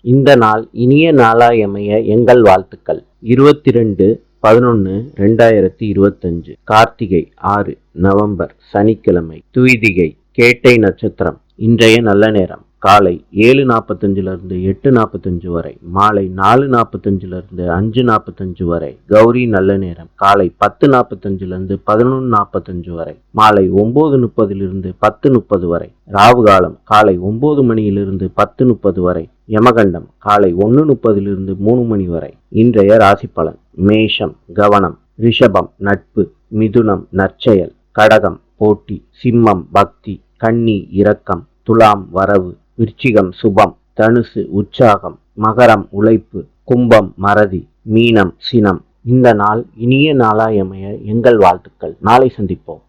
இந்த நாள் இனிய நாளாயமைய எங்கள் வாழ்த்துக்கள். 22/11/2025 கார்த்திகை 6 நவம்பர் சனிக்கிழமை. துவிதிகை கேட்டை நட்சத்திரம். இன்றைய நல்ல நேரம் காலை 7:45 8:45 வரை, மாலை 4:45 5:45 வரை. கௌரி நல்ல நேரம் காலை 10:45 11:45 வரை, மாலை 9:30 10:30 வரை. ராவு காலம் காலை 9 மணியிலிருந்து 10:30 வரை. யமகண்டம் காலை 1:30 3 மணி வரை. இன்றைய ராசி பலன். மேஷம் கவனம், ரிஷபம் நட்பு, மிதுனம் நற்செயல், கடகம் போட்டி, சிம்மம் பக்தி, கன்னி இரக்கம், துலாம் வரவு, விருச்சிகம் சுபம், தனுசு உற்சாகம், மகரம் உழைப்பு, கும்பம் மறதி, மீனம் சினம். இந்த நாள் இனிய நாளாயமைய எங்கள் வாழ்த்துக்கள். நாளை சந்திப்போம்.